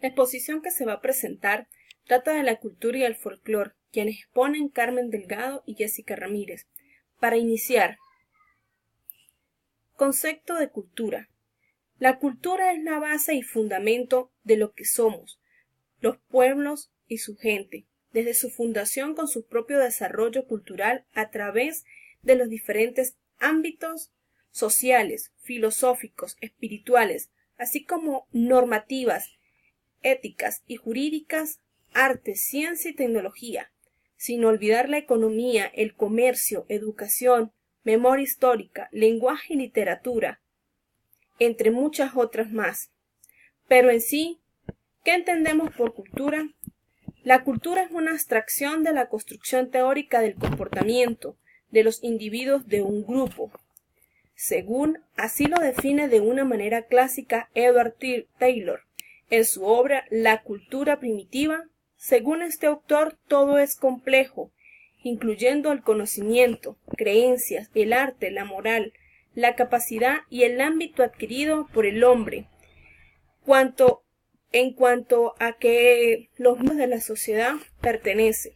La exposición que se va a presentar trata de la cultura y el folclore, quienes exponen Carmen Delgado y Jessica Ramírez. Para iniciar, concepto de cultura. La cultura es la base y fundamento de lo que somos, los pueblos y su gente, desde su fundación con su propio desarrollo cultural a través de los diferentes ámbitos sociales, filosóficos, espirituales, así como normativas, éticas y jurídicas, arte, ciencia y tecnología, sin olvidar la economía, el comercio, educación, memoria histórica, lenguaje y literatura, entre muchas otras más. Pero en sí, ¿qué entendemos por cultura? La cultura es una abstracción de la construcción teórica del comportamiento de los individuos de un grupo, según así lo define de una manera clásica Edward Taylor en su obra La cultura primitiva. Según este autor, todo es complejo, incluyendo el conocimiento, creencias, el arte, la moral, la capacidad y el ámbito adquirido por el hombre, en cuanto a que los miembros de la sociedad pertenecen.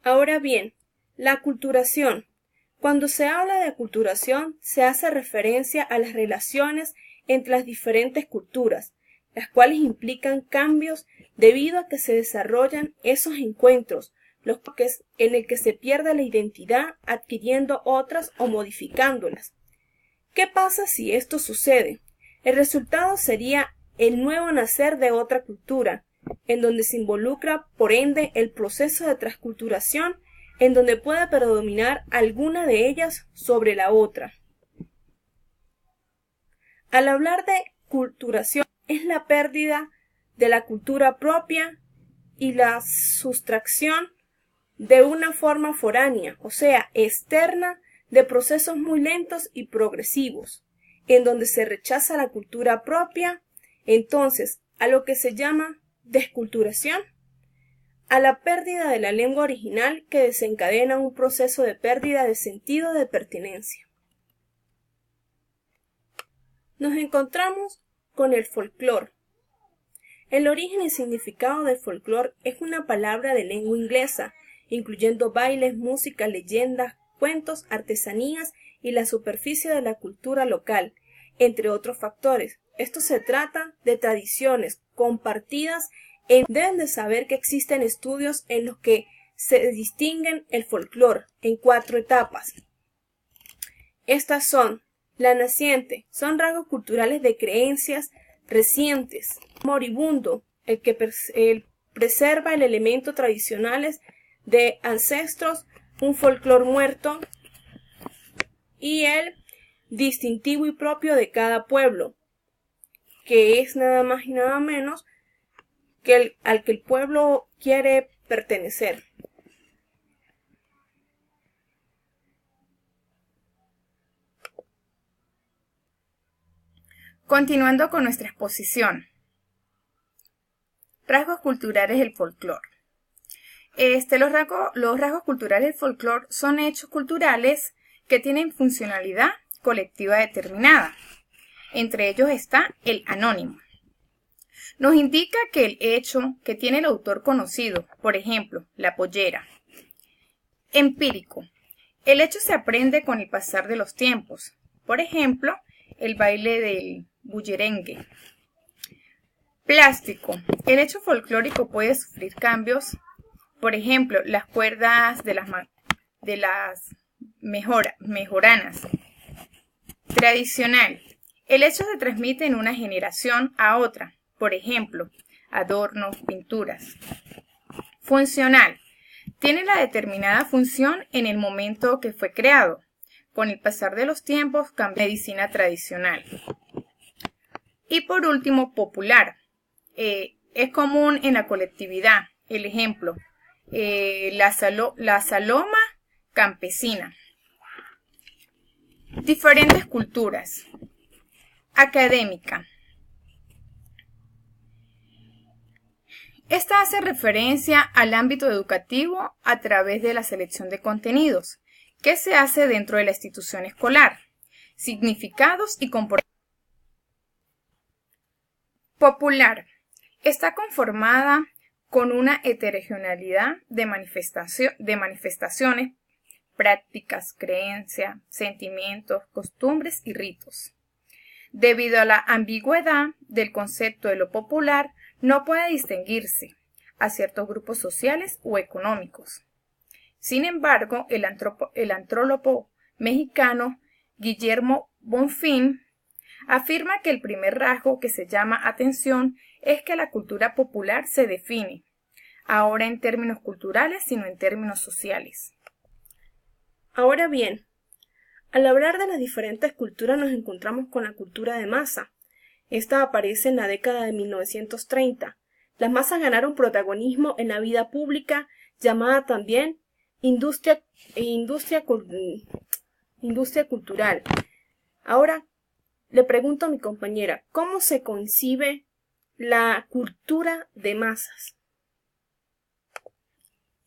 Ahora bien, la aculturación. Cuando se habla de aculturación, se hace referencia a las relaciones entre las diferentes culturas, las cuales implican cambios debido a que se desarrollan esos encuentros, en el que se pierde la identidad adquiriendo otras o modificándolas. ¿Qué pasa si esto sucede? El resultado sería el nuevo nacer de otra cultura, en donde se involucra, por ende, el proceso de transculturación, en donde pueda predominar alguna de ellas sobre la otra. Al hablar de culturación, es la pérdida de la cultura propia y la sustracción de una forma foránea, o sea, externa, de procesos muy lentos y progresivos, en donde se rechaza la cultura propia, entonces, a lo que se llama desculturación, a la pérdida de la lengua original que desencadena un proceso de pérdida de sentido de pertenencia. Nos encontramos con el folclore. El origen y significado del folclore es una palabra de lengua inglesa, incluyendo bailes, música, leyendas, cuentos, artesanías y la superficie de la cultura local, entre otros factores. Esto se trata de tradiciones compartidas. Deben de saber que existen estudios en los que se distinguen el folclore en 4 etapas. Estas son: la naciente, son rasgos culturales de creencias recientes; moribundo, el que preserva el elemento tradicionales de ancestros, un folclore muerto; y el distintivo y propio de cada pueblo, que es nada más y nada menos que al que el pueblo quiere pertenecer. Continuando con nuestra exposición. Rasgos culturales del folclore. Los rasgos culturales del folclore son hechos culturales que tienen funcionalidad colectiva determinada. Entre ellos está el anónimo. Nos indica que el hecho que tiene el autor conocido, por ejemplo, la pollera. Empírico. El hecho se aprende con el pasar de los tiempos. Por ejemplo, el baile del bullerengue. Plástico. El hecho folclórico puede sufrir cambios. Por ejemplo, las cuerdas de las mejoranas. Tradicional. El hecho se transmite en una generación a otra. Por ejemplo, adornos, pinturas. Funcional. Tiene la determinada función en el momento que fue creado. Con el pasar de los tiempos cambia medicina tradicional. Y por último, popular. Es común en la colectividad. El ejemplo, la saloma campesina. Diferentes culturas. Académica. Esta hace referencia al ámbito educativo a través de la selección de contenidos que se hace dentro de la institución escolar, significados y comportamientos. Popular. Está conformada con una heterogeneidad de manifestaciones, prácticas, creencias, sentimientos, costumbres y ritos. Debido a la ambigüedad del concepto de lo popular, no puede distinguirse a ciertos grupos sociales o económicos. Sin embargo, el antrólogo mexicano Guillermo Bonfim afirma que el primer rasgo que se llama atención es que la cultura popular se define, ahora en términos culturales, sino en términos sociales. Ahora bien, al hablar de las diferentes culturas nos encontramos con la cultura de masa. Esta aparece en la década de 1930. Las masas ganaron protagonismo en la vida pública, llamada también industria cultural. Ahora le pregunto a mi compañera, ¿cómo se concibe la cultura de masas?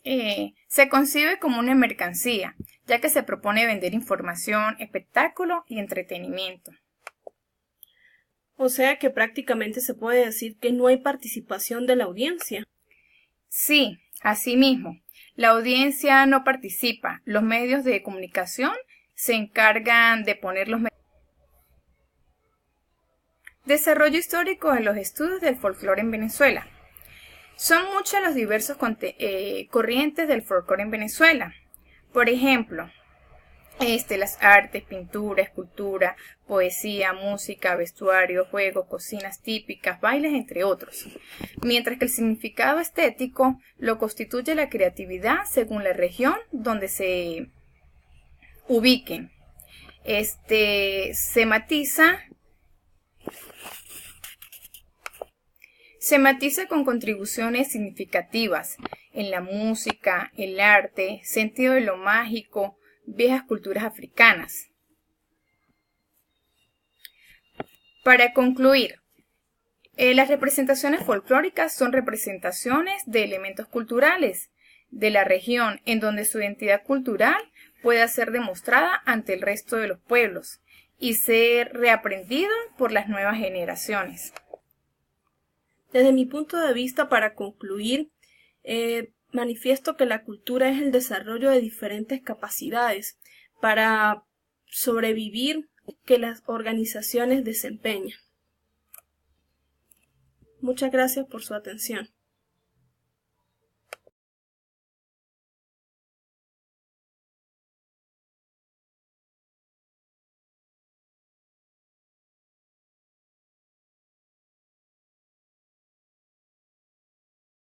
Se concibe como una mercancía, ya que se propone vender información, espectáculo y entretenimiento. O sea que prácticamente se puede decir que no hay participación de la audiencia. Sí, así mismo. La audiencia no participa. Los medios de comunicación se encargan de poner los medios. Desarrollo histórico en los estudios del folclore en Venezuela. Son muchas las diversas corrientes del folclore en Venezuela. Por ejemplo, las artes, pintura, escultura, poesía, música, vestuario, juegos, cocinas típicas, bailes, entre otros. Mientras que el significado estético lo constituye la creatividad según la región donde se ubiquen. Se matiza con contribuciones significativas en la música, el arte, sentido de lo mágico, viejas culturas africanas. Para concluir, las representaciones folclóricas son representaciones de elementos culturales de la región en donde su identidad cultural pueda ser demostrada ante el resto de los pueblos y ser reaprendido por las nuevas generaciones. Desde mi punto de vista, para concluir, manifiesto que la cultura es el desarrollo de diferentes capacidades para sobrevivir que las organizaciones desempeñan. Muchas gracias por su atención.